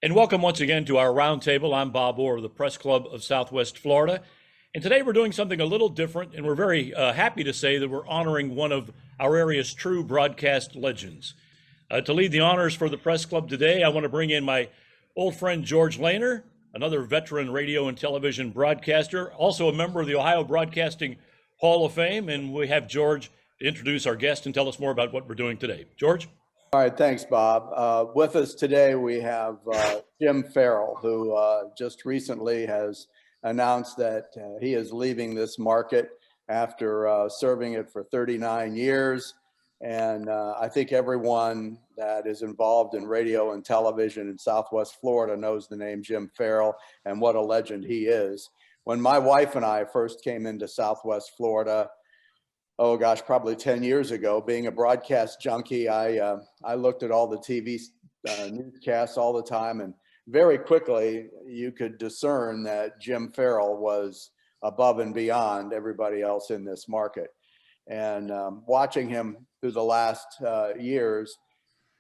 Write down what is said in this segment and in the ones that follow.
And welcome once again to our roundtable. I'm Bob Orr of the Press Club of Southwest Florida. And today we're doing something a little different, and we're very happy to say that we're honoring one of our area's true broadcast legends. To lead the honors for the Press Club today, I want to bring in my old friend George Lehner, another veteran radio and television broadcaster, also a member of the Ohio Broadcasting Hall of Fame. And we have George to introduce our guest and tell us more about what we're doing today. George? All right, thanks, Bob. With us today, we have Jim Farrell, who just recently has announced that he is leaving this market after serving it for 39 years. And I think everyone that is involved in radio and television in Southwest Florida knows the name Jim Farrell and what a legend he is. When my wife and I first came into Southwest Florida, oh gosh, probably 10 years ago, being a broadcast junkie, I looked at all the TV newscasts all the time, and very quickly you could discern that Jim Farrell was above and beyond everybody else in this market. And watching him through the last years,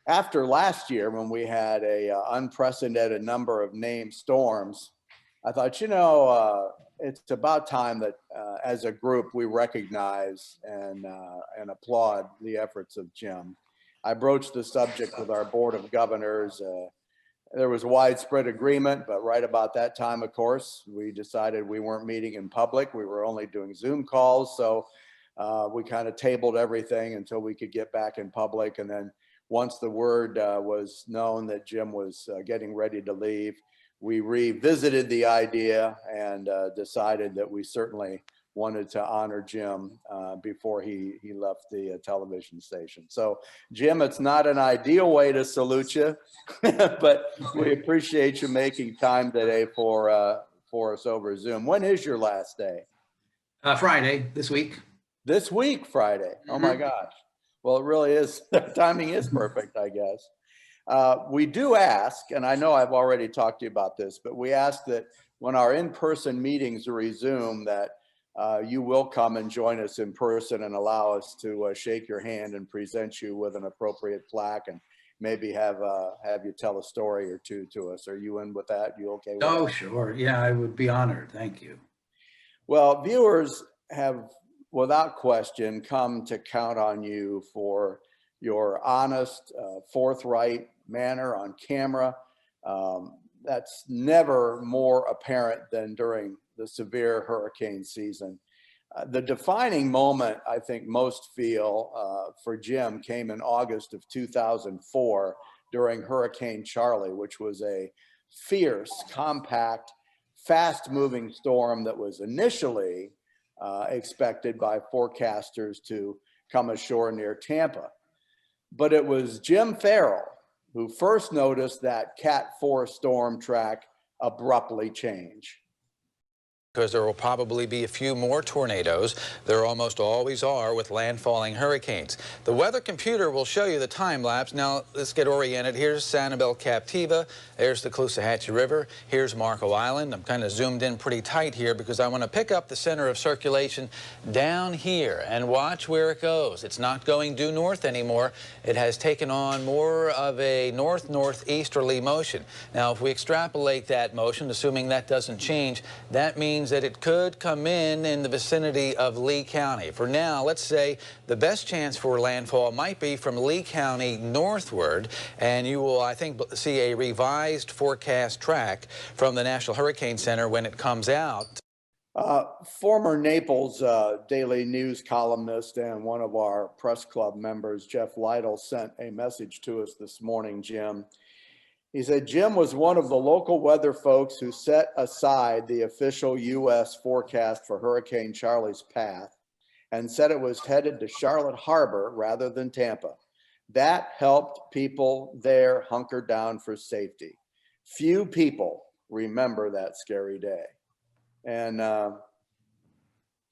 after last year when we had a unprecedented number of named storms, I thought, it's about time that as a group we recognize and applaud the efforts of Jim. I broached the subject with our Board of Governors. There was widespread agreement, but right about that time, of course, we decided we weren't meeting in public. We were only doing Zoom calls. So we kind of tabled everything until we could get back in public. And then once the word was known that Jim was getting ready to leave, we revisited the idea and decided that we certainly wanted to honor Jim before he left the television station. So Jim, it's not an ideal way to salute you, but we appreciate you making time today for us over Zoom. When is your last day? Friday, this week. This week, Friday. Oh my gosh. Well, it really is. The timing is perfect, I guess. We do ask, and I know I've already talked to you about this, but we ask that when our in-person meetings resume that you will come and join us in person and allow us to shake your hand and present you with an appropriate plaque and maybe have you tell a story or two to us. Are you in with that? You okay with that? Oh, sure. Yeah, I would be honored. Thank you. Well, viewers have, without question, come to count on you for your honest, forthright manner on camera. That's never more apparent than during the severe hurricane season. The defining moment I think most feel for Jim came in August of 2004 during Hurricane Charley, which was a fierce, compact, fast-moving storm that was initially expected by forecasters to come ashore near Tampa. But it was Jim Farrell who first noticed that Cat 4 storm track abruptly change. Because there will probably be a few more tornadoes. There almost always are with landfalling hurricanes. The weather computer will show you the time lapse. Now let's get oriented. Here's Sanibel Captiva. There's the Caloosahatchee River. Here's Marco Island. I'm kind of zoomed in pretty tight here because I want to pick up the center of circulation down here and watch where it goes. It's not going due north anymore. It has taken on more of a north-northeasterly motion. Now if we extrapolate that motion, assuming that doesn't change, that means that it could come in the vicinity of Lee County. For now, let's say the best chance for landfall might be from Lee County northward, and you will, I think, see a revised forecast track from the National Hurricane Center when it comes out. Former Naples Daily News columnist and one of our press club members, Jeff Lytle, sent a message to us this morning, Jim. He said, Jim was one of the local weather folks who set aside the official U.S. forecast for Hurricane Charley's path and said it was headed to Charlotte Harbor rather than Tampa. That helped people there hunker down for safety. Few people remember that scary day. And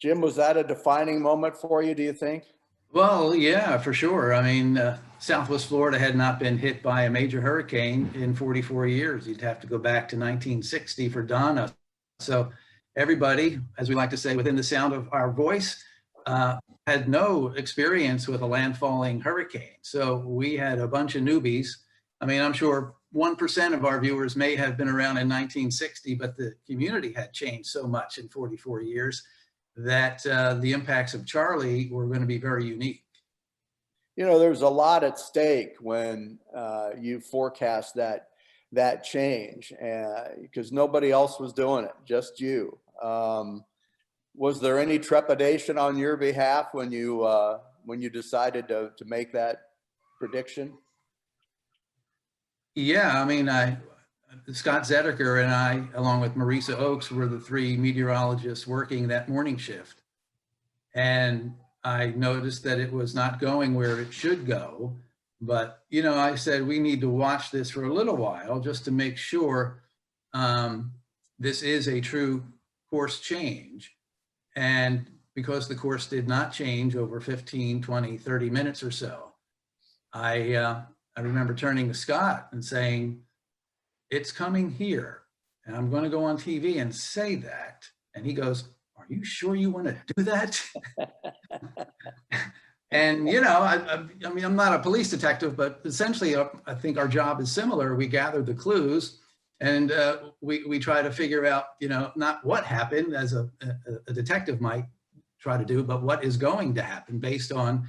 Jim, was that a defining moment for you, do you think? Well, yeah, for sure. I mean, Southwest Florida had not been hit by a major hurricane in 44 years. You'd have to go back to 1960 for Donna. So everybody, as we like to say, within the sound of our voice, had no experience with a landfalling hurricane. So we had a bunch of newbies. I mean, I'm sure 1% of our viewers may have been around in 1960, but the community had changed so much in 44 years that the impacts of Charley were going to be very unique. You know, there's a lot at stake when you forecast that change, because nobody else was doing it, just you. Was there any trepidation on your behalf when you decided to make that prediction? Yeah, I mean, Scott Zediker and I, along with Marisa Oakes, were the three meteorologists working that morning shift. And I noticed that it was not going where it should go. But, you know, I said, we need to watch this for a little while just to make sure this is a true course change. And because the course did not change over 15, 20, 30 minutes or so, I remember turning to Scott and saying, it's coming here, and I'm going to go on TV and say that. And he goes, are you sure you want to do that? And, you know, I mean, I'm not a police detective, but essentially, I think our job is similar. We gather the clues and we try to figure out, you know, not what happened as a detective might try to do, but what is going to happen based on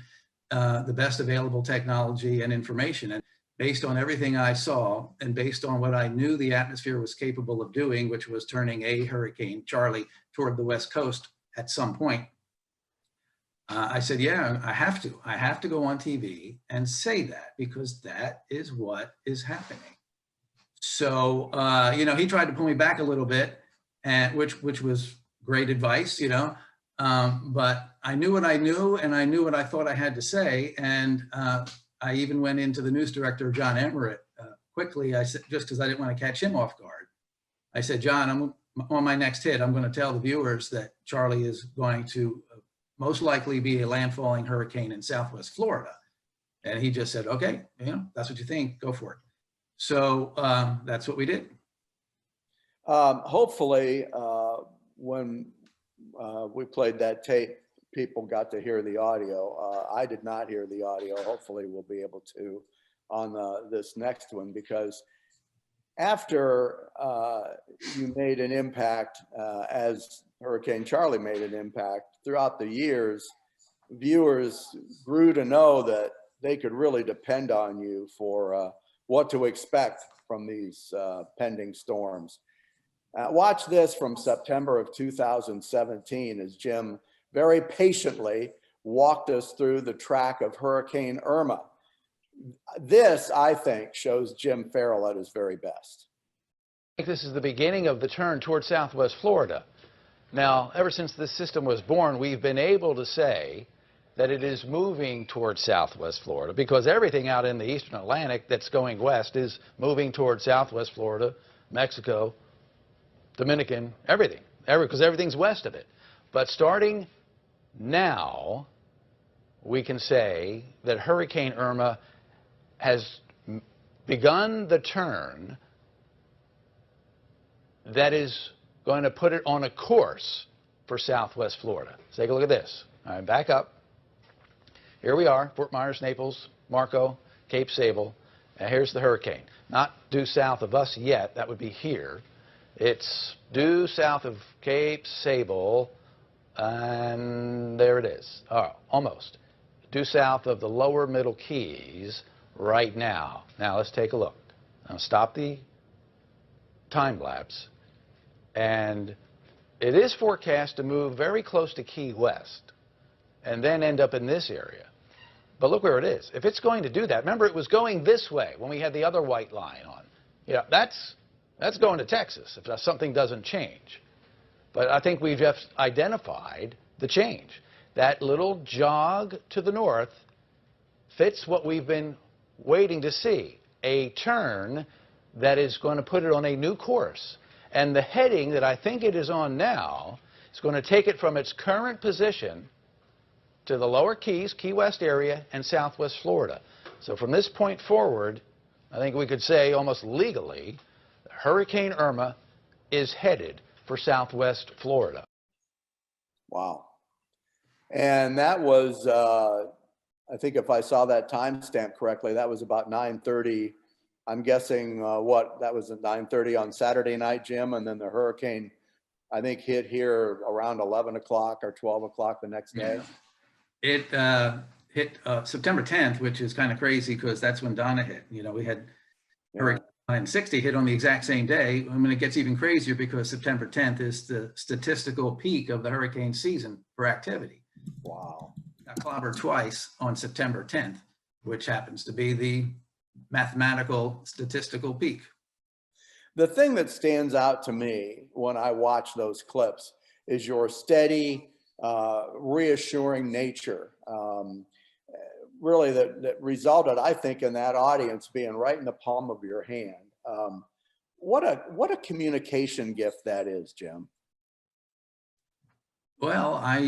the best available technology and information. And based on everything I saw and based on what I knew the atmosphere was capable of doing, which was turning a Hurricane Charley toward the West Coast at some point, I said, yeah, I have to go on TV and say that, because that is what is happening. So, you know, he tried to pull me back a little bit, and which was great advice, you know, but I knew what I knew and I knew what I thought I had to say. And I even went into the news director, John Emmerich, quickly. I said, just because I didn't want to catch him off guard, I said, John, I'm on my next hit. I'm going to tell the viewers that Charley is going to most likely be a landfalling hurricane in Southwest Florida. And he just said, okay, you know, that's what you think, go for it. So that's what we did. Hopefully, when we played that tape, people got to hear the audio. I did not hear the audio. Hopefully we'll be able to on this next one, because after you made an impact, as Hurricane Charley made an impact, throughout the years, viewers grew to know that they could really depend on you for what to expect from these pending storms. Watch this from September of 2017 as Jim very patiently walked us through the track of Hurricane Irma. This, I think, shows Jim Farrell at his very best. I think this is the beginning of the turn toward Southwest Florida. Now, ever since this system was born, we've been able to say that it is moving towards Southwest Florida, because everything out in the eastern Atlantic that's going west is moving towards Southwest Florida, Mexico, Dominican, everything, because everything's west of it. But starting now, we can say that Hurricane Irma has begun the turn that is going to put it on a course for Southwest Florida. Let's take a look at this. All right, back up. Here we are, Fort Myers, Naples, Marco, Cape Sable. And here's the hurricane. Not due south of us yet, that would be here. It's due south of Cape Sable, and there it is. Oh, almost. Due south of the lower Middle Keys right now. Now let's take a look. Now stop the time lapse. And it is forecast to move very close to Key West and then end up in this area. But look where it is. If it's going to do that, remember it was going this way when we had the other white line on. You know, that's going to Texas if something doesn't change. But I think we've just identified the change. That little jog to the north fits what we've been waiting to see, a turn that is going to put it on a new course. And the heading that I think it is on now is going to take it from its current position to the lower Keys, Key West area, and Southwest Florida. So from this point forward, I think we could say almost legally, Hurricane Irma is headed for Southwest Florida. Wow. And that was, I think if I saw that timestamp correctly, that was about 9:30 I'm guessing what, that was at 9:30 on Saturday night, Jim, and then the hurricane, I think, hit here around 11 o'clock or 12 o'clock the next day. It hit September 10th, which is kind of crazy because that's when Donna hit. You know, we had Hurricane 60 hit on the exact same day. I mean, it gets even crazier because September 10th is the statistical peak of the hurricane season for activity. Wow. Got clobbered twice on September 10th, which happens to be the mathematical statistical peak. The thing that stands out to me when I watch those clips is your steady, reassuring nature. Really, that resulted, I think, in that audience being right in the palm of your hand. What a communication gift that is, Jim. Well, I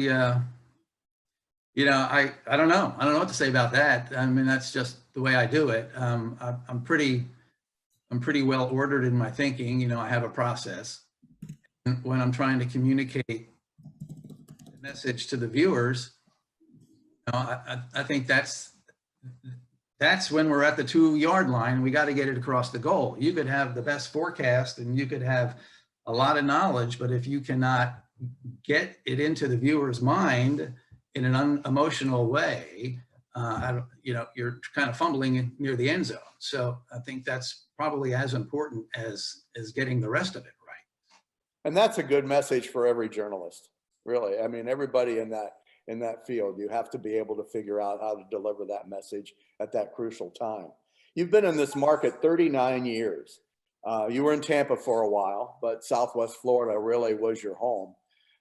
don't know. I don't know what to say about that. I mean, that's just the way I do it. I'm pretty well ordered in my thinking. You know, I have a process. When I'm trying to communicate the message to the viewers, you know, I think that's when we're at the 2-yard line. We got to get it across the goal. You could have the best forecast and you could have a lot of knowledge, but if you cannot get it into the viewer's mind in an unemotional way, you're kind of fumbling near the end zone. So I think that's probably as important as getting the rest of it right. And that's a good message for every journalist, really. I mean, everybody in that field, you have to be able to figure out how to deliver that message at that crucial time. You've been in this market 39 years. You were in Tampa for a while, but Southwest Florida really was your home.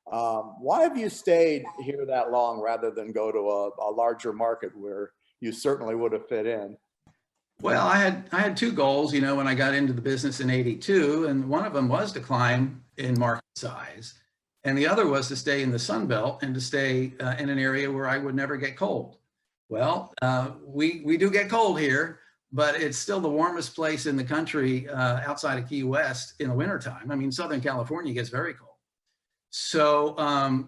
Why have you stayed here that long rather than go to a larger market where you certainly would have fit in? Well, I had 2 goals, you know, when I got into the business in '82, and one of them was to climb in market size, and the other was to stay in the Sun Belt and to stay in an area where I would never get cold. Well, we do get cold here, but it's still the warmest place in the country outside of Key West in the wintertime. I mean, Southern California gets very cold. So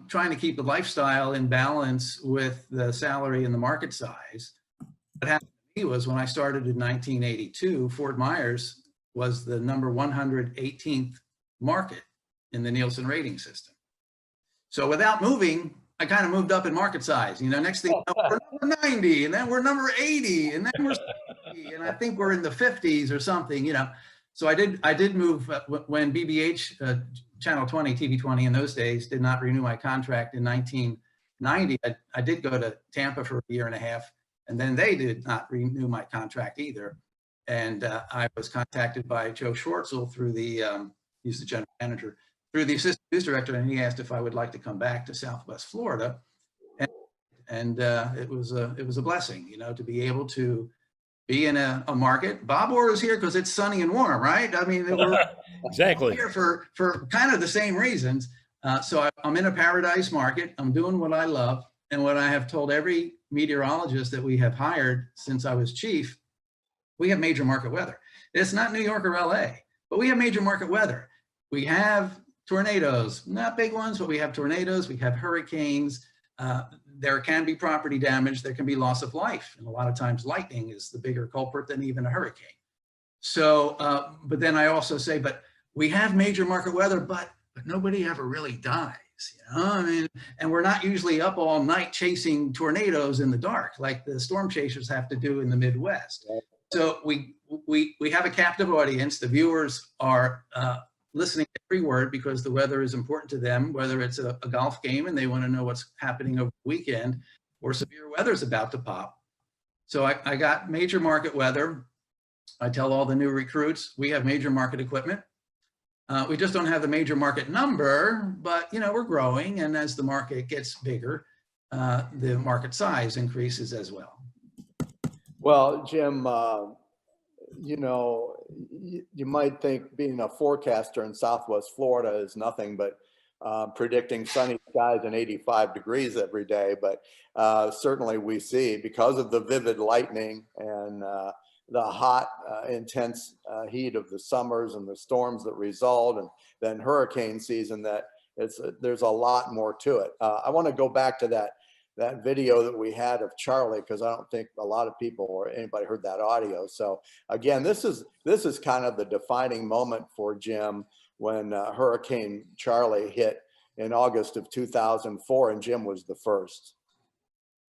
trying to keep the lifestyle in balance with the salary and the market size. What happened to me was when I started in 1982, Fort Myers was the number 118th market in the Nielsen rating system. So without moving, I kind of moved up in market size. You know, next thing you know, we're number 90, and then we're number 80, and then we're 60, and I think we're in the 50s or something, you know. So I did move when BBH, Channel 20, TV 20 in those days, did not renew my contract in 1990. I did go to Tampa for a year and a half, and then they did not renew my contract either. And I was contacted by Joe Schwartzel through he's the general manager, through the assistant news director, and he asked if I would like to come back to Southwest Florida. And it was a blessing, you know, to be able to be in a market. Bob Orr is here because it's sunny and warm, right? I mean, we're exactly here for kind of the same reasons. So I'm in a paradise market. I'm doing what I love. And what I have told every meteorologist that we have hired since I was chief, we have major market weather. It's not New York or LA, but we have major market weather. We have tornadoes, not big ones, but we have tornadoes, we have hurricanes. There can be property damage, there can be loss of life. And a lot of times lightning is the bigger culprit than even a hurricane. So, but then I also say, but we have major market weather, but nobody ever really dies, you know? I mean, and we're not usually up all night chasing tornadoes in the dark, like the storm chasers have to do in the Midwest. So we have a captive audience. The viewers are listening to every word because the weather is important to them, whether it's a golf game and they want to know what's happening over the weekend, or severe weather is about to pop. So I got major market weather. I tell all the new recruits, we have major market equipment. We just don't have the major market number, but you know, we're growing. And as the market gets bigger, the market size increases as well. Well, Jim, you know, you might think being a forecaster in Southwest Florida is nothing but predicting sunny skies and 85 degrees every day. But certainly we see, because of the vivid lightning and the hot, intense heat of the summers and the storms that result, and then hurricane season, that there's a lot more to it. I want to go back to that that video that we had of Charley, because I don't think a lot of people or anybody heard that audio. So again, this is kind of the defining moment for Jim when Hurricane Charley hit in August of 2004, and Jim was the first.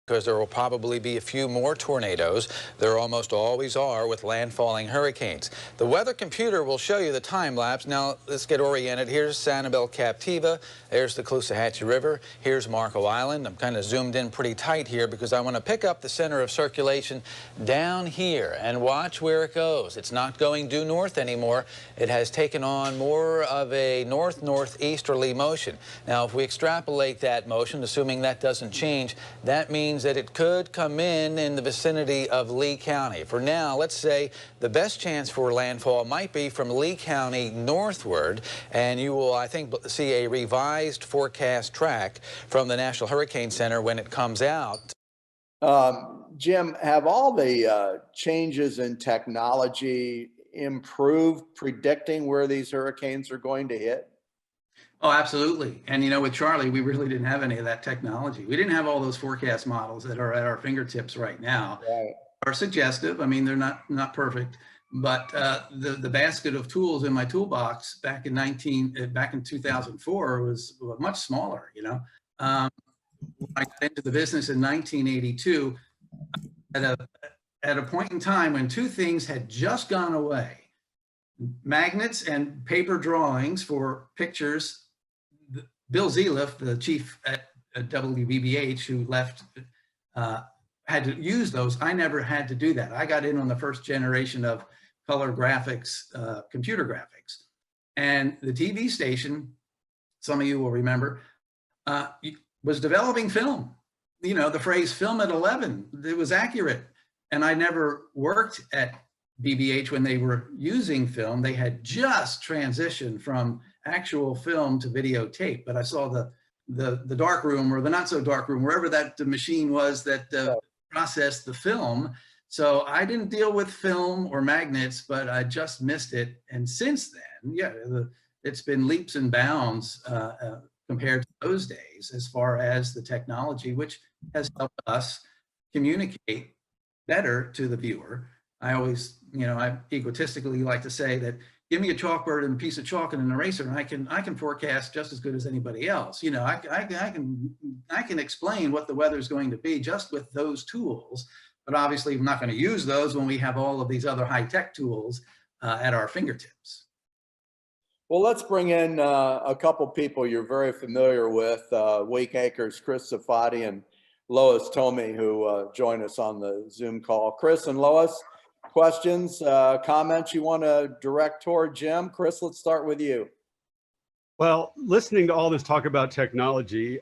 Because there will probably be a few more tornadoes. There almost always are with landfalling hurricanes. The weather computer will show you the time lapse. Now let's get oriented. Here's Sanibel Captiva. There's the Caloosahatchee River. Here's Marco Island. I'm kind of zoomed in pretty tight here because I want to pick up the center of circulation down here and watch where it goes. It's not going due north anymore. It has taken on more of a north-northeasterly motion. Now if we extrapolate that motion, assuming that doesn't change, that means that it could come in the vicinity of Lee County. For now, let's say the best chance for landfall might be from Lee County northward, and you will, I think, see a revised forecast track from the National Hurricane Center when it comes out. Jim, have all the changes in technology improved predicting where these hurricanes are going to hit? Oh, absolutely. And, you know, with Charley, we really didn't have any of that technology. We didn't have all those forecast models that are at our fingertips right now. Right. Are suggestive. I mean, they're not perfect, but the basket of tools in my toolbox back in 2004 was much smaller. You know, I got into the business in 1982 at a point in time when two things had just gone away: magnets and paper drawings for pictures. Bill Zeliff, the chief at WBBH, who left, had to use those. I never had to do that. I got in on the first generation of color graphics, computer graphics. And the TV station, some of you will remember, was developing film. You know, the phrase film at 11, it was accurate. And I never worked at BBH when they were using film. They had just transitioned from actual film to videotape, but I saw the dark room, or the not so dark room, wherever that the machine was that processed the film. So I didn't deal with film or magnets, but I just missed it. And since then, yeah, it's been leaps and bounds compared to those days as far as the technology, which has helped us communicate better to the viewer. I always, you know, I egotistically like to say that give me a chalkboard and a piece of chalk and an eraser, and I can forecast just as good as anybody else. You know, I can explain what the weather is going to be just with those tools, but obviously I'm not going to use those when we have all of these other high-tech tools at our fingertips. Well, let's bring in a couple people you're very familiar with, Wake Acres, Chris Cifatte and Lois Thome, who join us on the Zoom call. Chris and Lois, questions, comments you want to direct toward Jim? Chris, let's start with you. Well, listening to all this talk about technology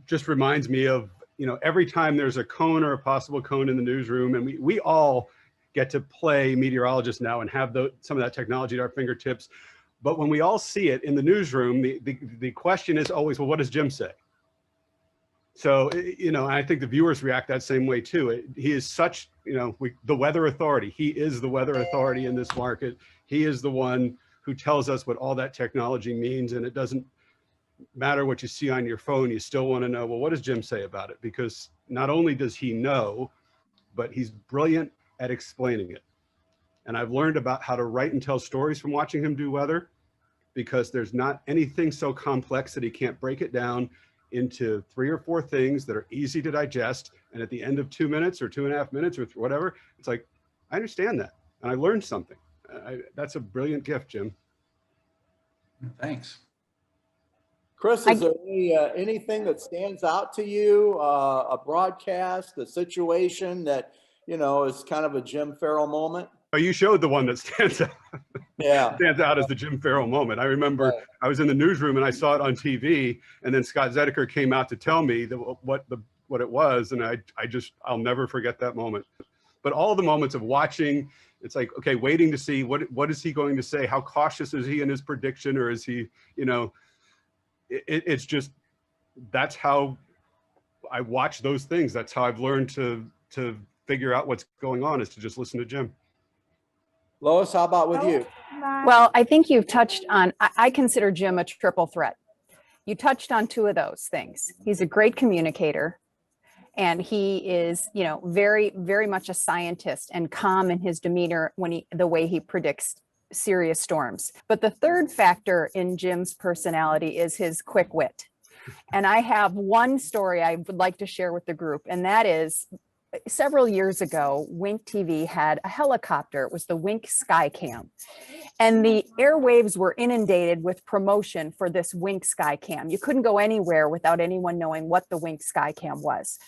just reminds me of, you know, every time there's a cone or a possible cone in the newsroom, and we all get to play meteorologists now and have some of that technology at our fingertips. But when we all see it in the newsroom, the question is always, well, what does Jim say? So, you know, I think the viewers react that same way too. He is such, you know, the weather authority. He is the weather authority in this market. He is the one who tells us what all that technology means. And it doesn't matter what you see on your phone. You still want to know, well, what does Jim say about it? Because not only does he know, but he's brilliant at explaining it. And I've learned about how to write and tell stories from watching him do weather, because there's not anything so complex that he can't break it down into 3 or 4 things that are easy to digest. And at the end of 2 minutes or 2.5 minutes or whatever, it's like, I understand that. And I learned something. That's a brilliant gift, Jim. Thanks. Chris, is there anything that stands out to you, a broadcast, a situation that, you know, is kind of a Jim Farrell moment? Oh, you showed the one that stands out. Yeah. Stands out as the Jim Farrell moment. I remember I was in the newsroom and I saw it on TV, and then Scott Zedeker came out to tell me what it was, and I'll never forget that moment. But all the moments of watching, it's like, okay, waiting to see what is he going to say? How cautious is he in his prediction, or is he, you know, it's just, that's how I watch those things. That's how I've learned to figure out what's going on, is to just listen to Jim. Lois, how about with you? Well, I think you've touched on, I consider Jim a triple threat. You touched on 2 of those things. He's a great communicator. And he is, you know, very, very much a scientist and calm in his demeanor when the way he predicts serious storms. But the third factor in Jim's personality is his quick wit. And I have one story I would like to share with the group, and that is several years ago, Wink TV had a helicopter. It was the Wink Skycam. And the airwaves were inundated with promotion for this Wink Skycam. You couldn't go anywhere without anyone knowing what the Wink Skycam was.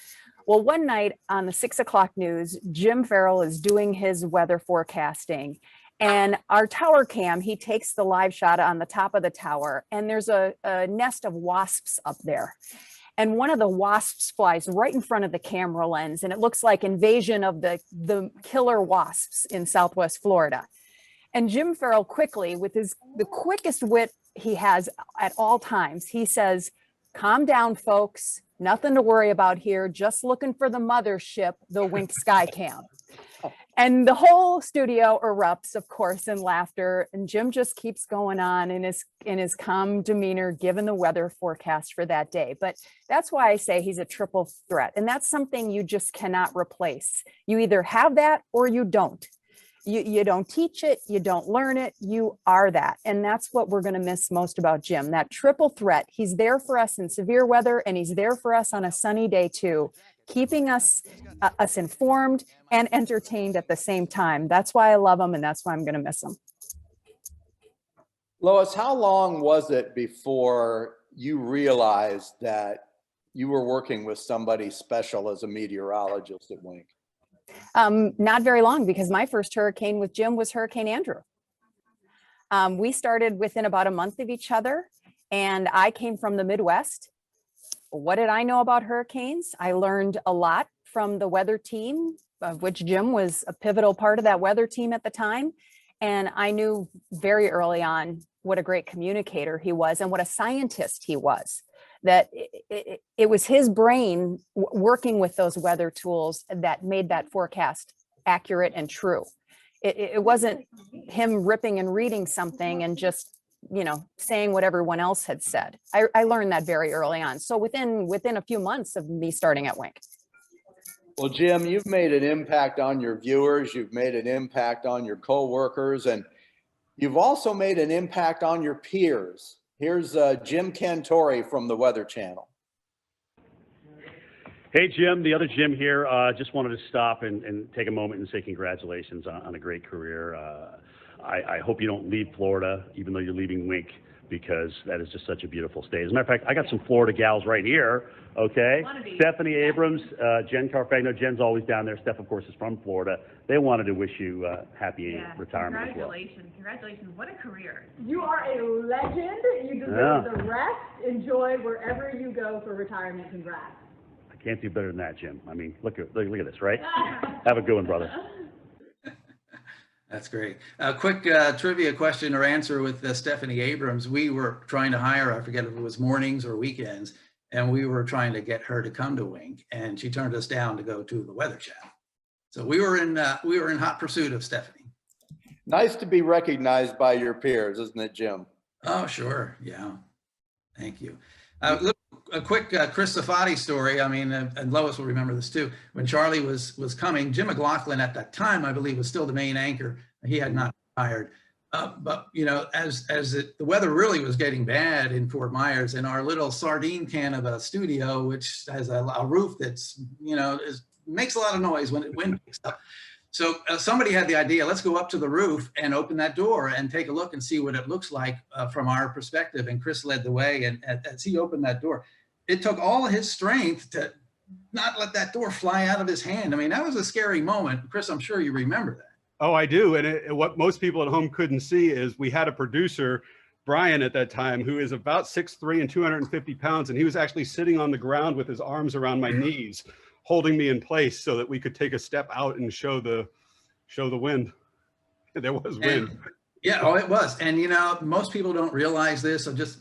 Well, one night on the 6 o'clock news, Jim Farrell is doing his weather forecasting. And our tower cam, he takes the live shot on the top of the tower, and there's a nest of wasps up there. And one of the wasps flies right in front of the camera lens, and it looks like invasion of the killer wasps in Southwest Florida. And Jim Farrell quickly, with the quickest wit he has at all times, he says, "Calm down, folks. Nothing to worry about here. Just looking for the mothership, the Wink Skycam." And the whole studio erupts, of course, in laughter. And Jim just keeps going on in his calm demeanor, given the weather forecast for that day. But that's why I say he's a triple threat. And that's something you just cannot replace. You either have that or you don't. You don't teach it, you don't learn it, you are that. And that's what we're going to miss most about Jim, that triple threat. He's there for us in severe weather, and he's there for us on a sunny day too, keeping us informed and entertained at the same time. That's why I love him, and that's why I'm going to miss him. Lois, how long was it before you realized that you were working with somebody special as a meteorologist at Wink? Not very long, because my first hurricane with Jim was Hurricane Andrew. We started within about a month of each other, and I came from the Midwest. What did I know about hurricanes? I learned a lot from the weather team, of which Jim was a pivotal part of that weather team at the time. And I knew very early on what a great communicator he was and what a scientist he was. That it was his brain working with those weather tools that made that forecast accurate and true. It wasn't him ripping and reading something and just, you know, saying what everyone else had said. I learned that very early on. So within a few months of me starting at Wink. Well, Jim, you've made an impact on your viewers. You've made an impact on your coworkers, and you've also made an impact on your peers. Here's Jim Cantori from the Weather Channel. Hey, Jim, the other Jim here. Just wanted to stop and take a moment and say congratulations on a great career. I hope you don't leave Florida, even though you're leaving Wink, because that is just such a beautiful state. As a matter of fact, I got some Florida gals right here, okay? Stephanie Abrams, Jen Carfagno. Jen's always down there. Steph, of course, is from Florida. They wanted to wish you happy retirement as well. Congratulations. What a career. You are a legend. You deserve the rest. Enjoy wherever you go for retirement. Congrats. I can't do better than that, Jim. I mean, look at this, right? Have a good one, brother. That's great. A quick trivia question or answer with Stephanie Abrams. We were trying to hire, I forget if it was mornings or weekends, and we were trying to get her to come to Wink, and she turned us down to go to the Weather Channel. So we were in hot pursuit of Stephanie. Nice to be recognized by your peers, isn't it, Jim? Oh, sure. Yeah. Thank you. Look, a quick Chris Cifatte story. I mean, and Lois will remember this too. When Charley was coming, Jim McLaughlin at that time, I believe, was still the main anchor. He had not retired. But, you know, as the weather really was getting bad in Fort Myers, and our little sardine can of a studio, which has a roof that's, you know, makes a lot of noise when wind picks up. So somebody had the idea, let's go up to the roof and open that door and take a look and see what it looks like from our perspective. And Chris led the way, and as he opened that door, it took all his strength to not let that door fly out of his hand. I mean, that was a scary moment. Chris, I'm sure you remember that. Oh, I do. And what most people at home couldn't see is we had a producer, Brian, at that time, who is about 6'3" and 250 pounds. And he was actually sitting on the ground with his arms around my knees, holding me in place so that we could take a step out and show the wind. There was wind. Yeah, oh, it was. And, you know, most people don't realize this. I'll just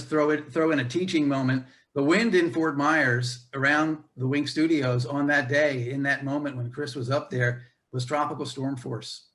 throw in a teaching moment. The wind in Fort Myers around the Wink Studios on that day, in that moment when Chris was up there, was tropical storm force.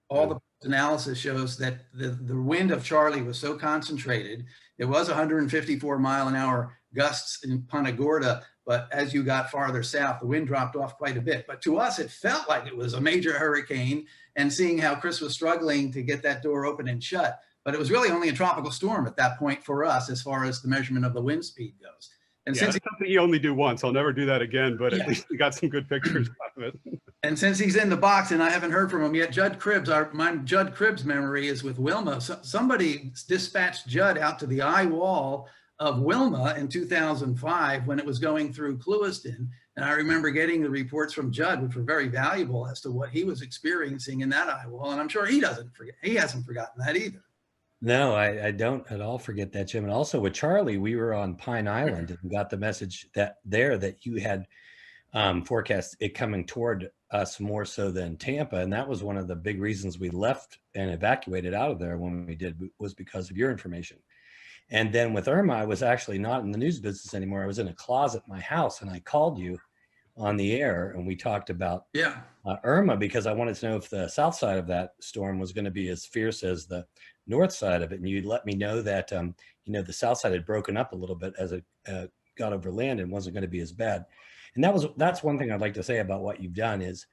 all the analysis shows that the wind of Charley was so concentrated. It was 154-mile-an-hour gusts in Punta Gorda, but as you got farther south, the wind dropped off quite a bit. But to us, it felt like it was a major hurricane, and seeing how Chris was struggling to get that door open and shut. But it was really only a tropical storm at that point for us as far as the measurement of the wind speed goes. And Yeah, since that's something you only do once. I'll never do that again, but at least we got some good pictures out of it. And since he's in the box and I haven't heard from him yet, Judd Cribbs, my Judd Cribbs memory is with Wilma. Somebody dispatched Judd out to the eye wall of Wilma in 2005 when it was going through Clewiston. And I remember getting the reports from Judd, which were very valuable as to what he was experiencing in that eye wall. And I'm sure he hasn't forgotten that either. No, I don't at all forget that, Jim. And also with Charlie, we were on Pine Island and got the message that you had forecast it coming toward us more so than Tampa. And that was one of the big reasons we left and evacuated out of there when we did, was because of your information. And then with Irma, I was actually not in the news business anymore. I was in a closet in my house and I called you on the air and we talked about Irma, because I wanted to know if the south side of that storm was going to be as fierce as the north side of it. And you let me know that, the south side had broken up a little bit as it got over land and wasn't going to be as bad. And that's one thing I'd like to say about what you've done is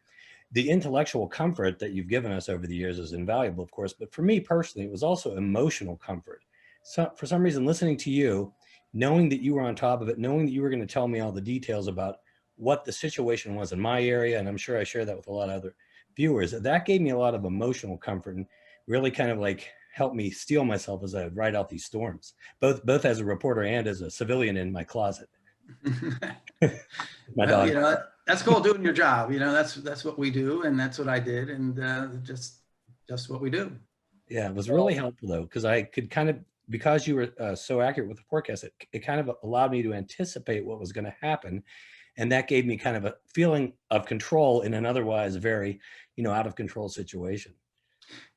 the intellectual comfort that you've given us over the years is invaluable, of course. But for me personally, it was also emotional comfort. So for some reason, listening to you, knowing that you were on top of it, knowing that you were going to tell me all the details about what the situation was in my area, and I'm sure I share that with a lot of other viewers, that gave me a lot of emotional comfort and really kind of like helped me steel myself as I would ride out these storms, both as a reporter and as a civilian in my closet. My dog. That's called doing your job. That's what we do, and that's what I did, and just what we do. Yeah, it was really helpful though, because I could kind of, because you were so accurate with the forecast, it kind of allowed me to anticipate what was going to happen. And that gave me kind of a feeling of control in an otherwise very, out of control situation.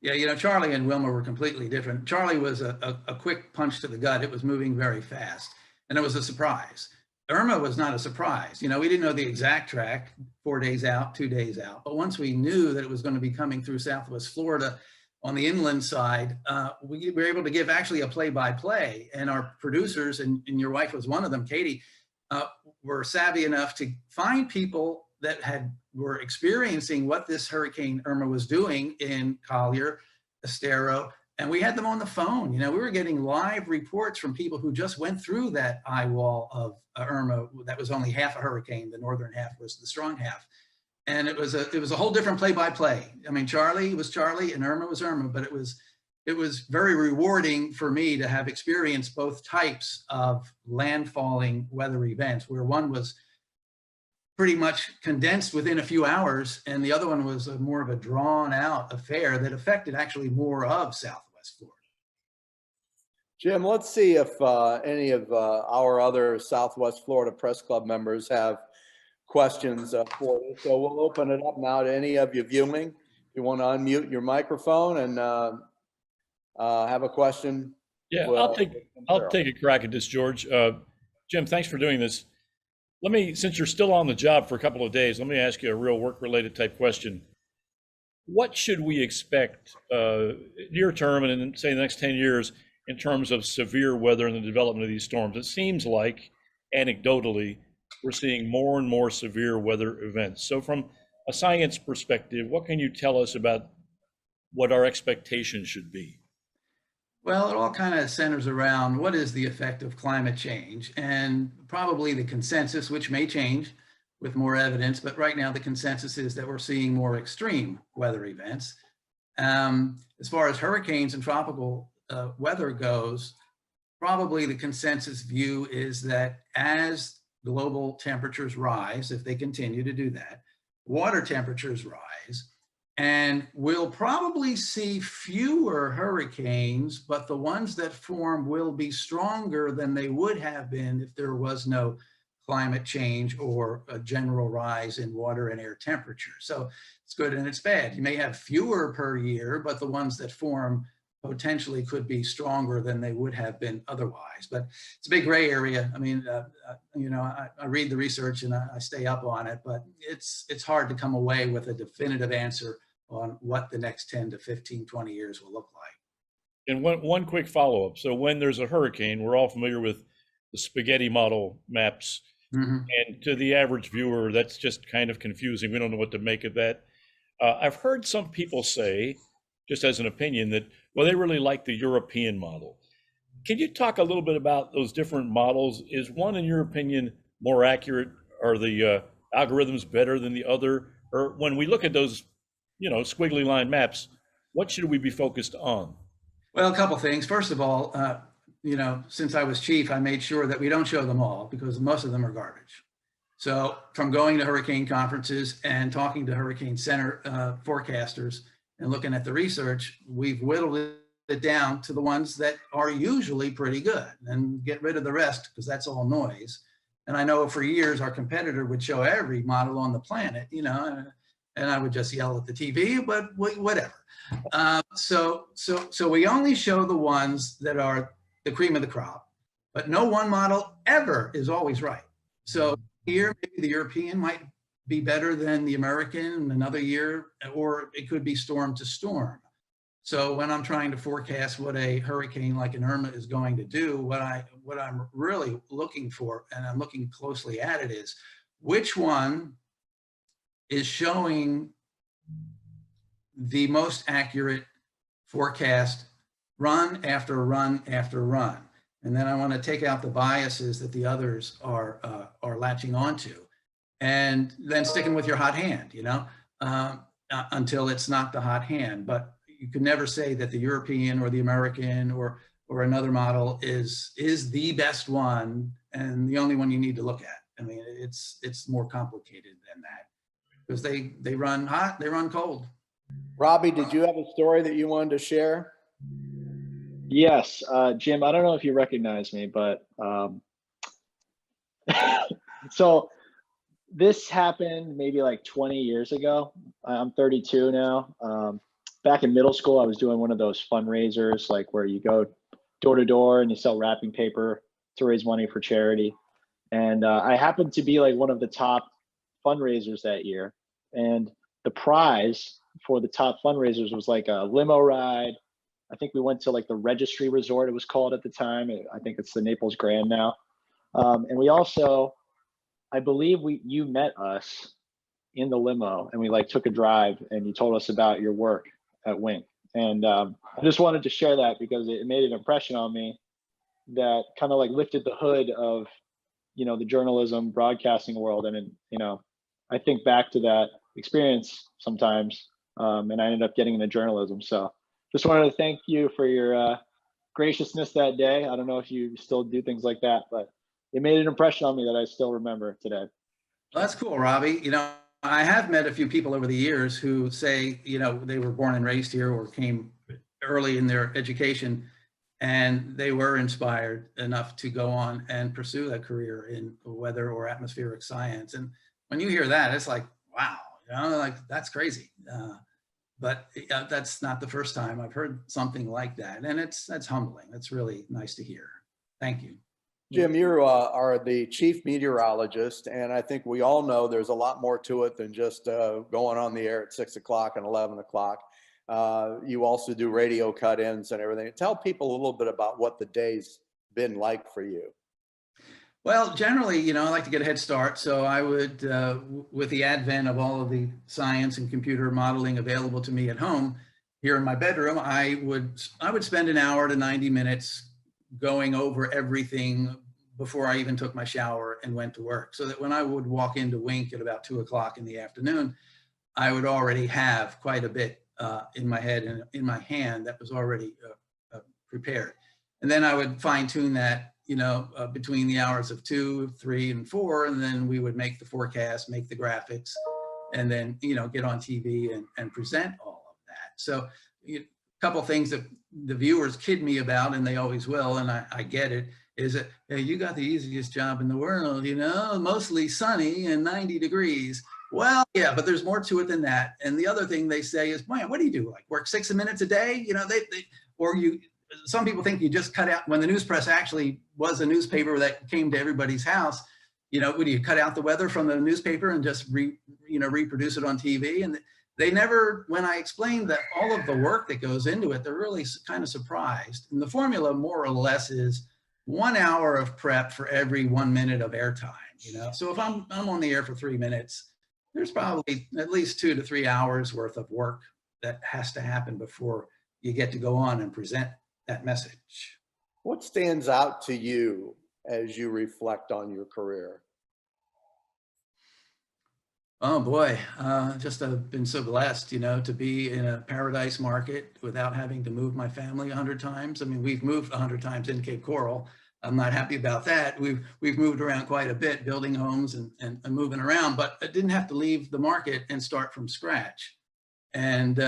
Yeah, Charlie and Wilma were completely different. Charlie was a quick punch to the gut. It was moving very fast, and it was a surprise. Irma was not a surprise. We didn't know the exact track, 4 days out, 2 days out. But once we knew that it was going to be coming through Southwest Florida on the inland side, we were able to give actually a play-by-play. And our producers, and your wife was one of them, Katie, were savvy enough to find people that were experiencing what this Hurricane Irma was doing in Collier, Estero, and we had them on the phone. We were getting live reports from people who just went through that eye wall of Irma. That was only half a hurricane. The northern half was the strong half. And it was a whole different play-by-play. I mean, Charlie was Charlie and Irma was Irma, but it was very rewarding for me to have experienced both types of landfalling weather events, where one was pretty much condensed within a few hours, and the other one was more of a drawn-out affair that affected actually more of Southwest Florida. Jim, let's see if any of our other Southwest Florida Press Club members have questions for you. So we'll open it up now to any of you viewing. If you want to unmute your microphone and have a question. Yeah, I'll take a crack at this, George. Jim, thanks for doing this. Since you're still on the job for a couple of days, let me ask you a real work-related type question. What should we expect near term and in, say, the next 10 years in terms of severe weather and the development of these storms? It seems like, anecdotally, we're seeing more and more severe weather events. So from a science perspective, what can you tell us about what our expectations should be? Well, it all kind of centers around what is the effect of climate change, and probably the consensus, which may change with more evidence, but right now the consensus is that we're seeing more extreme weather events. As far as hurricanes and tropical weather goes, probably the consensus view is that as global temperatures rise, if they continue to do that, water temperatures rise, and we'll probably see fewer hurricanes, but the ones that form will be stronger than they would have been if there was no climate change or a general rise in water and air temperature. So it's good and it's bad. You may have fewer per year, but the ones that form potentially could be stronger than they would have been otherwise. But it's a big gray area. I mean, I read the research and I stay up on it, but it's hard to come away with a definitive answer on what the next 10 to 15, 20 years will look like. And one quick follow-up. So when there's a hurricane, we're all familiar with the spaghetti model maps. And to the average viewer, that's just kind of confusing. We don't know what to make of that. I've heard some people say, just as an opinion, that, well, they really like the European model. Can you talk a little bit about those different models? Is one, in your opinion, more accurate? Are the algorithms better than the other? Or when we look at those, squiggly line maps, what should we be focused on? Well, a couple things. First of all, since I was chief, I made sure that we don't show them all because most of them are garbage. So from going to hurricane conferences and talking to hurricane center forecasters and looking at the research, we've whittled it down to the ones that are usually pretty good and get rid of the rest because that's all noise. And I know for years our competitor would show every model on the planet, and I would just yell at the TV, but whatever. So we only show the ones that are the cream of the crop, but no one model ever is always right. So here, maybe the European might be better than the American another year, or it could be storm to storm. So when I'm trying to forecast what a hurricane like an Irma is going to do, what I'm really looking for, and I'm looking closely at it, is which one is showing the most accurate forecast run after run after run. And then I want to take out the biases that the others are latching onto, and then sticking with your hot hand, until it's not the hot hand. But you can never say that the European or the American or another model is the best one and the only one you need to look at. I mean, it's more complicated than that because they run hot, they run cold. Robbie, did you have a story that you wanted to share? Yes, Jim, I don't know if you recognize me, but so this happened maybe like 20 years ago. I'm 32 now. Back in middle school, I was doing one of those fundraisers, like where you go door to door and you sell wrapping paper to raise money for charity. And I happened to be like one of the top fundraisers that year. And the prize for the top fundraisers was like a limo ride. I think we went to like the Registry Resort, it was called at the time. I think it's the Naples Grand now. And we also, I believe you met us in the limo and we like took a drive and you told us about your work at Wink. And I just wanted to share that because it made an impression on me that kind of like lifted the hood of, the journalism broadcasting world. And, I think back to that experience sometimes and I ended up getting into journalism. So just wanted to thank you for your graciousness that day. I don't know if you still do things like that, but it made an impression on me that I still remember today. Well, that's cool, Robbie. I have met a few people over the years who say, they were born and raised here or came early in their education and they were inspired enough to go on and pursue a career in weather or atmospheric science. And when you hear that, it's like, wow, that's crazy. But that's not the first time I've heard something like that. And that's humbling. That's really nice to hear. Thank you. Jim, you are the chief meteorologist, and I think we all know there's a lot more to it than just going on the air at 6 o'clock and 11 o'clock. You also do radio cut-ins and everything. Tell people a little bit about what the day's been like for you. Well, generally, I like to get a head start. So I would, with the advent of all of the science and computer modeling available to me at home, here in my bedroom, I would spend an hour to 90 minutes going over everything before I even took my shower and went to work. So that when I would walk into Wink at about 2 o'clock in the afternoon, I would already have quite a bit in my head and in my hand that was already prepared. And then I would fine tune that between the hours of 2, 3, and 4, and then we would make the forecast, make the graphics, and then, get on TV and present all of that. So a couple of things that the viewers kid me about, and they always will, and I get it, is that, hey, you got the easiest job in the world, mostly sunny and 90 degrees. Well, yeah, but there's more to it than that. And the other thing they say is, man, what do you do? Like work 6 minutes a day? Some people think you just cut out, when the news press actually was a newspaper that came to everybody's house, would you cut out the weather from the newspaper and just reproduce it on TV? And they never, when I explained that all of the work that goes into it, they're really kind of surprised. And the formula more or less is 1 hour of prep for every 1 minute of airtime, you know? So if I'm on the air for 3 minutes, there's probably at least 2 to 3 hours worth of work that has to happen before you get to go on and present that message. What stands out to you as you reflect on your career? Oh boy, just I've been so blessed, you know, to be in a paradise market without having to move my family 100 times. I mean, we've moved 100 times in Cape Coral. I'm not happy about that. We've moved around quite a bit, building homes and moving around, but I didn't have to leave the market and start from scratch. And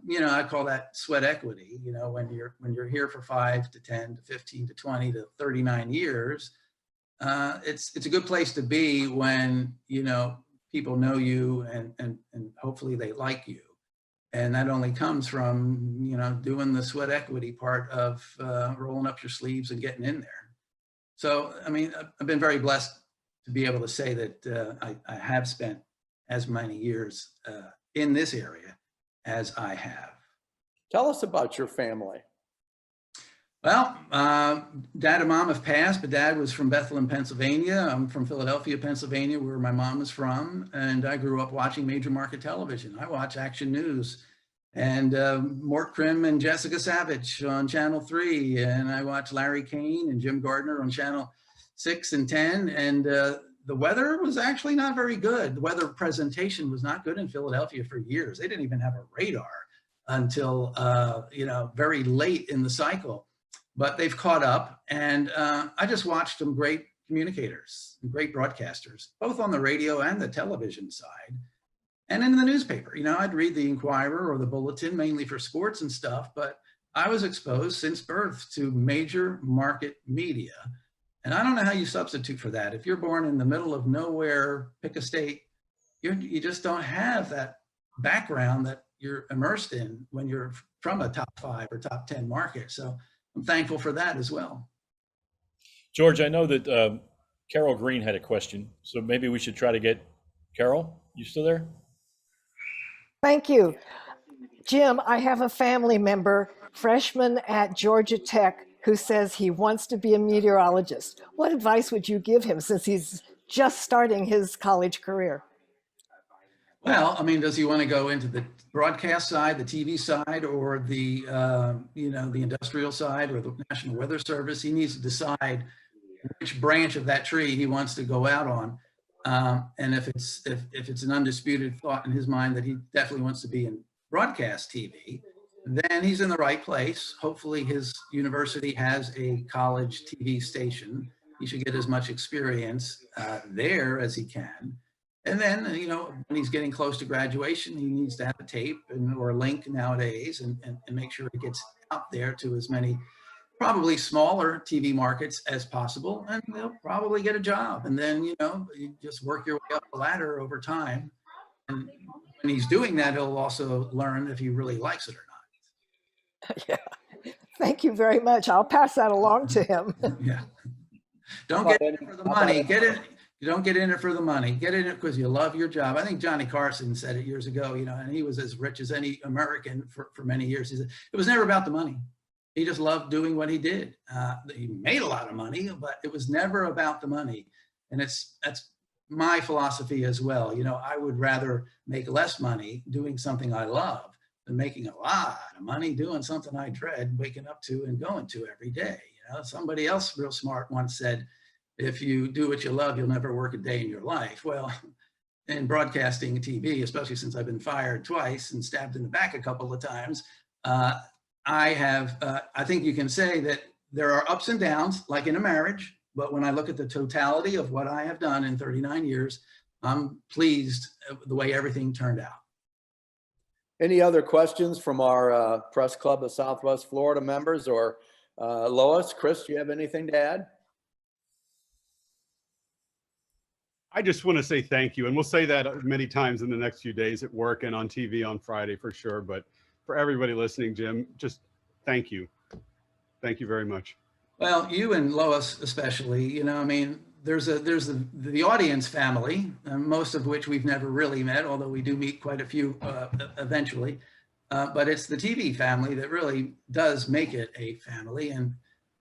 you know, I call that sweat equity. You know, when you're here for 5 to 10 to 15 to 20 to 39 years, it's a good place to be when, you know, people know you and hopefully they like you. And that only comes from, you know, doing the sweat equity part of rolling up your sleeves and getting in there. So, I mean, I've been very blessed to be able to say that I have spent as many years in this area as I have. Tell us about your family. Well, Dad and Mom have passed, but Dad was from Bethlehem, Pennsylvania. I'm from Philadelphia, Pennsylvania, where my mom is from. And I grew up watching major market television. I watch Action News and Mort Krim and Jessica Savage on Channel 3. And I watch Larry Kane and Jim Gardner on Channel 6 and 10. And the weather was actually not very good. The weather presentation was not good in Philadelphia for years. They didn't even have a radar until, you know, very late in the cycle. But they've caught up, and I just watched some great communicators, great broadcasters, both on the radio and the television side, and in the newspaper. You know, I'd read the Inquirer or the Bulletin, mainly for sports and stuff, but I was exposed since birth to major market media. And I don't know how you substitute for that. If you're born in the middle of nowhere, pick a state, you just don't have that background that you're immersed in when you're from a top 5 or top 10 market. So I'm thankful for that as well. George, I know that Carol Green had a question, so maybe we should try to get Carol. You still there? Thank you. Jim, I have a family member, freshman at Georgia Tech, who says he wants to be a meteorologist. What advice would you give him since he's just starting his college career? Well, I mean, does he want to go into the broadcast side, the TV side, or the, you know, the industrial side or the National Weather Service? He needs to decide which branch of that tree he wants to go out on. And if it's an undisputed thought in his mind that he definitely wants to be in broadcast TV, then he's in the right place. Hopefully his university has a college TV station. He should get as much experience there as he can. And then, you know, when he's getting close to graduation, he needs to have a tape or a link nowadays and make sure it gets out there to as many probably smaller TV markets as possible, and they'll probably get a job. And then, you know, you just work your way up the ladder over time. And when he's doing that, he'll also learn if he really likes it or not. Yeah. Thank you very much. I'll pass that along to him. Yeah. Don't get in it for the money. Get in. You don't get in it for the money. Get in it because you love your job. I think Johnny Carson said it years ago, you know, and he was as rich as any American for many years. He said it was never about the money. He just loved doing what he did. He made a lot of money, but it was never about the money. And that's my philosophy as well. You know, I would rather make less money doing something I love than making a lot of money doing something I dread waking up to and going to every day. You know, somebody else real smart once said, if you do what you love, you'll never work a day in your life. Well, in broadcasting TV, especially since I've been fired twice and stabbed in the back a couple of times, I think you can say that there are ups and downs, like in a marriage, but when I look at the totality of what I have done in 39 years, I'm pleased with the way everything turned out. Any other questions from our Press Club of Southwest Florida members, or Lois, Chris, do you have anything to add? I just want to say thank you. And we'll say that many times in the next few days at work and on TV on Friday for sure. But for everybody listening, Jim, just thank you. Thank you very much. Well, you and Lois especially, you know, I mean, there's the audience family, most of which we've never really met, although we do meet quite a few eventually. But it's the TV family that really does make it a family. And,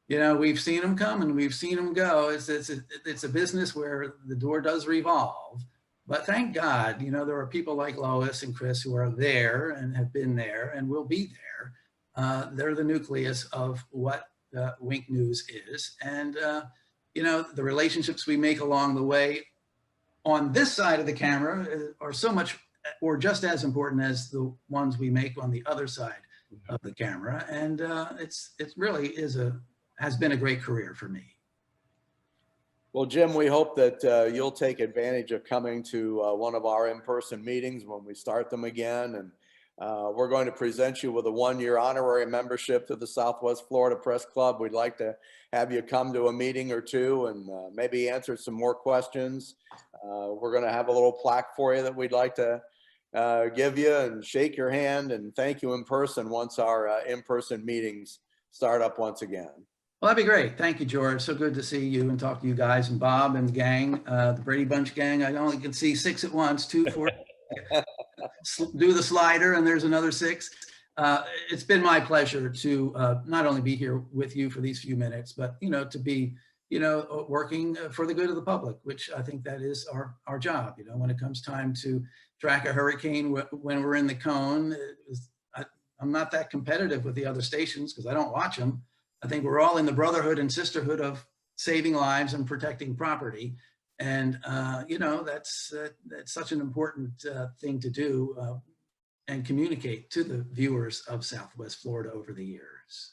you know, we've seen them come and we've seen them go. It's a business where the door does revolve. But thank God, you know, there are people like Lois and Chris who are there and have been there and will be there. They're the nucleus of what Wink News is. And, you know, the relationships we make along the way on this side of the camera are so much or just as important as the ones we make on the other side of the camera. And it really has been a great career for me. Well, Jim, we hope that you'll take advantage of coming to one of our in-person meetings when we start them again. And we're going to present you with a 1-year honorary membership to the Southwest Florida Press Club. We'd like to have you come to a meeting or two and maybe answer some more questions. We're going to have a little plaque for you that we'd like to give you and shake your hand and thank you in person once our in-person meetings start up once again. Well, that'd be great. Thank you, George. So good to see you and talk to you guys and Bob and the gang, the Brady Bunch gang. I only can see 6 at once, 2, 4. Do the slider and there's another 6. It's been my pleasure to not only be here with you for these few minutes, but, you know, to be, you know, working for the good of the public, which I think that is our job. You know, when it comes time to track a hurricane when we're in the cone, I'm not that competitive with the other stations because I don't watch them. I think we're all in the brotherhood and sisterhood of saving lives and protecting property. And, you know, that's such an important thing to do and communicate to the viewers of Southwest Florida over the years.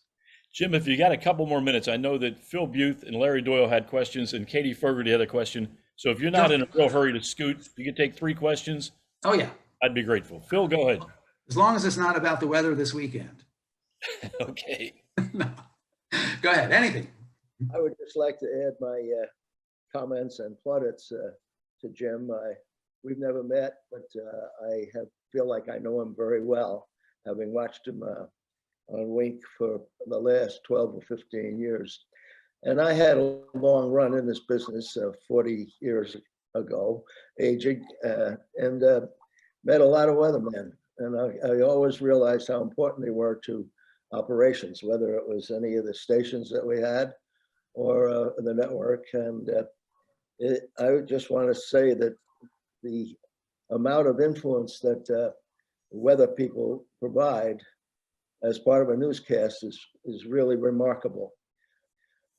Jim, if you got a couple more minutes, I know that Phil Buth and Larry Doyle had questions and Katie Fogarty had a question. So if you're not in a real hurry to scoot, if you could take 3 questions. Oh, yeah. I'd be grateful. Phil, go ahead. As long as it's not about the weather this weekend. Okay. No. Go ahead, anything. I would just like to add my comments and plaudits to Jim. We've never met, but I feel like I know him very well, having watched him on Wink for the last 12 or 15 years. And I had a long run in this business 40 years ago, aging, and met a lot of weathermen. And I always realized how important they were to operations, whether it was any of the stations that we had or the network. And I would just want to say that the amount of influence that weather people provide as part of a newscast is really remarkable.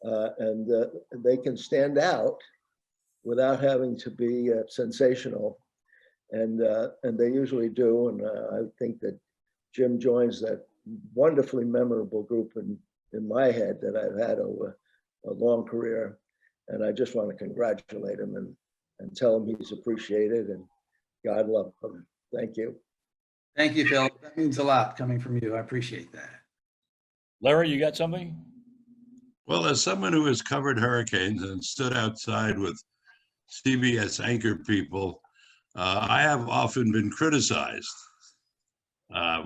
And they can stand out without having to be sensational. And they usually do. And I think that Jim joins that wonderfully memorable group in my head that I've had over a long career. And I just want to congratulate him and tell him he's appreciated and God love him. Thank you. Thank you, Phil. That means a lot coming from you. I appreciate that. Larry, you got something? Well, as someone who has covered hurricanes and stood outside with CBS anchor people, I have often been criticized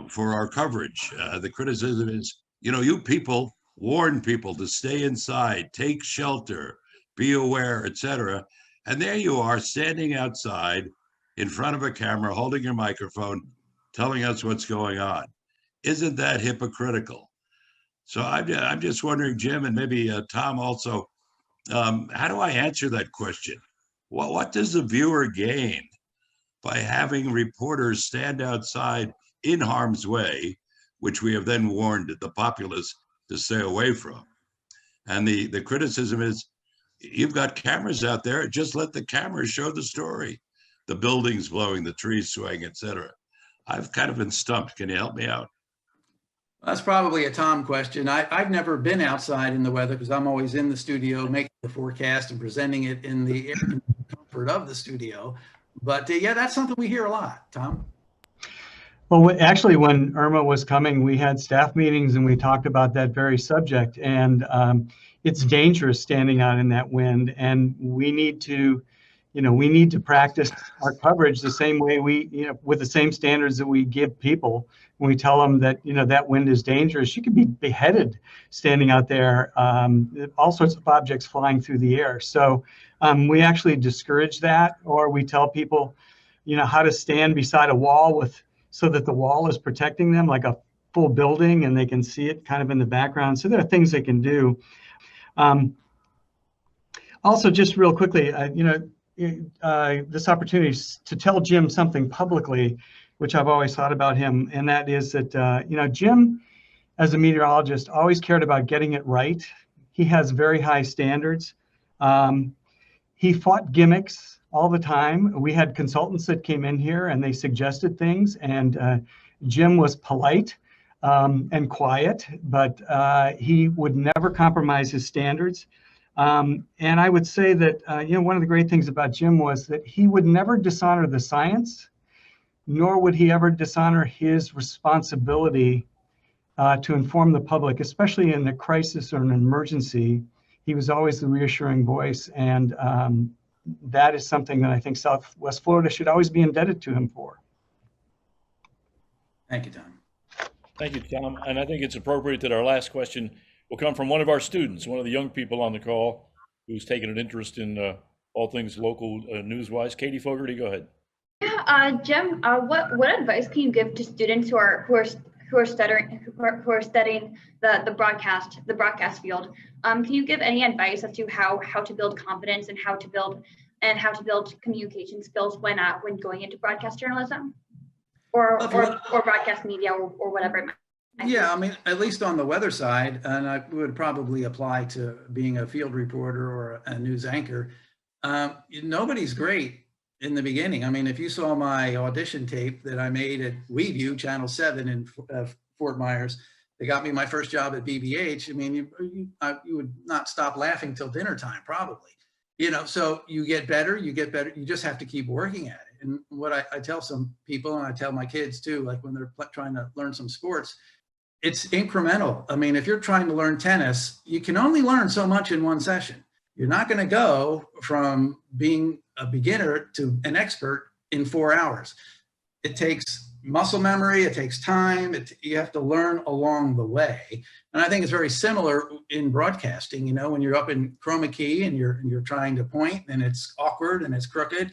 for our coverage. The criticism is, you know, you people warn people to stay inside, take shelter, be aware, etc. And there you are standing outside in front of a camera, holding your microphone, telling us what's going on. Isn't that hypocritical? So I'm just wondering, Jim, and maybe Thome also, how do I answer that question? What does the viewer gain by having reporters stand outside in harm's way, which we have then warned the populace to stay away from? And the criticism is, you've got cameras out there, just let the cameras show the story. The buildings blowing, the trees swaying, etc. I've kind of been stumped. Can you help me out? That's probably a Thome question. I've never been outside in the weather because I'm always in the studio making the forecast and presenting it in the comfort of the studio. But yeah, that's something we hear a lot, Thome. Well, actually, when Irma was coming, we had staff meetings and we talked about that very subject. And it's dangerous standing out in that wind. And we need to we need to practice our coverage the same way with the same standards that we give people when we tell them that, that wind is dangerous. You could be beheaded standing out there, all sorts of objects flying through the air. So we actually discourage that, or we tell people, how to stand beside a wall so that the wall is protecting them like a full building and they can see it kind of in the background. So there are things they can do. Also, just real quickly, this opportunity to tell Jim something publicly, which I've always thought about him, and that is that, Jim, as a meteorologist, always cared about getting it right. He has very high standards. He fought gimmicks all the time. We had consultants that came in here and they suggested things, and Jim was polite and quiet, but he would never compromise his standards. And I would say that, one of the great things about Jim was that he would never dishonor the science, nor would he ever dishonor his responsibility to inform the public, especially in a crisis or an emergency. He was always the reassuring voice, and that is something that I think Southwest Florida should always be indebted to him for. Thank you, Tom. Thank you, Tom. And I think it's appropriate that our last question will come from one of our students, one of the young people on the call who's taken an interest in all things local news-wise. Katie Fogarty, go ahead. Yeah, Jim, what advice can you give to students who are studying the broadcast field? Can you give any advice as to how to build confidence and how to build communication skills when going into broadcast journalism or broadcast media or whatever it might be? Yeah, I mean, at least on the weather side, and I would probably apply to being a field reporter or a news anchor. Nobody's great in the beginning. I mean, if you saw my audition tape that I made at WeView, Channel 7 in Fort Myers, they got me my first job at BBH. I mean, you would not stop laughing till dinner time, probably. So you get better. You just have to keep working at it. And what I tell some people, and I tell my kids too, like when they're trying to learn some sports, it's incremental. I mean, if you're trying to learn tennis, you can only learn so much in one session. You're not going to go from being a beginner to an expert in 4 hours. It takes muscle memory, it takes time, you have to learn along the way. And I think it's very similar in broadcasting, when you're up in chroma key and you're trying to point and it's awkward and it's crooked,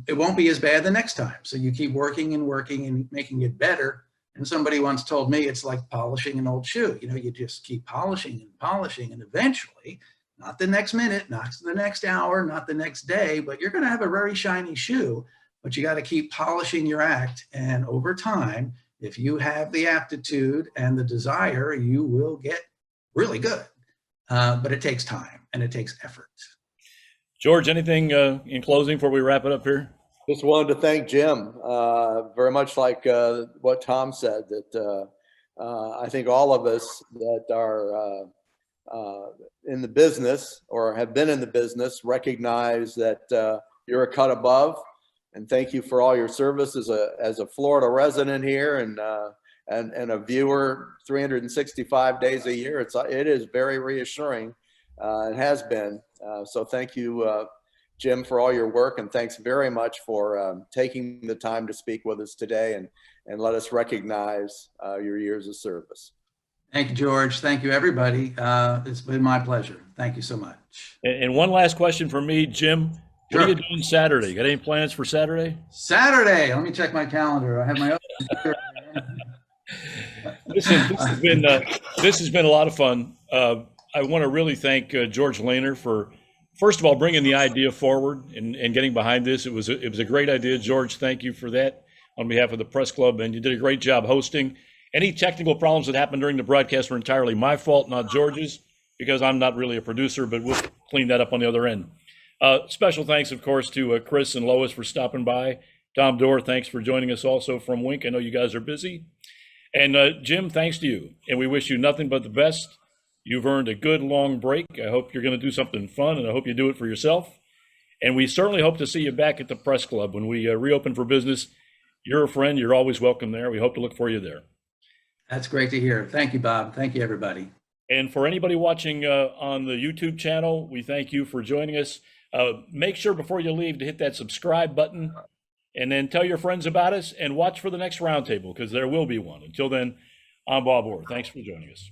it won't be as bad the next time. So you keep working and making it better. And somebody once told me it's like polishing an old shoe. You just keep polishing and polishing, and eventually, not the next minute, not the next hour, not the next day, but you're going to have a very shiny shoe. But you got to keep polishing your act. And over time, if you have the aptitude and the desire, you will get really good. But it takes time and it takes effort. George, anything in closing before we wrap it up here? Just wanted to thank Jim, very much like what Tom said, that I think all of us that are in the business or have been in the business recognize that you're a cut above. And thank you for all your service as a Florida resident here and a viewer 365 days a year. It is very reassuring. It has been. So thank you, Jim, for all your work, and thanks very much for taking the time to speak with us today and let us recognize your years of service. Thank you, George. Thank you, everybody. It's been my pleasure. Thank you so much. And one last question for me, Jim. Sure. What are you doing Saturday? Got any plans for Saturday? Saturday. Let me check my calendar. I have my own. Listen, this has been a lot of fun. I want to really thank George Lehner for, first of all, bringing the idea forward and getting behind this. It was a great idea. George, thank you for that on behalf of the press club, and you did a great job hosting. Any technical problems that happened during the broadcast were entirely my fault, not George's, because I'm not really a producer, but we'll clean that up on the other end. Special thanks, of course, to Chris and Lois for stopping by. Tom Dorr, thanks for joining us also from Wink. I know you guys are busy. And Jim, thanks to you. And we wish you nothing but the best. You've earned a good long break. I hope you're going to do something fun, and I hope you do it for yourself. And we certainly hope to see you back at the press club when we reopen for business. You're a friend. You're always welcome there. We hope to look for you there. That's great to hear. Thank you, Bob. Thank you, everybody. And for anybody watching on the YouTube channel, we thank you for joining us. Make sure before you leave to hit that subscribe button, and then tell your friends about us, and watch for the next roundtable, because there will be one. Until then, I'm Bob Orr. Thanks for joining us.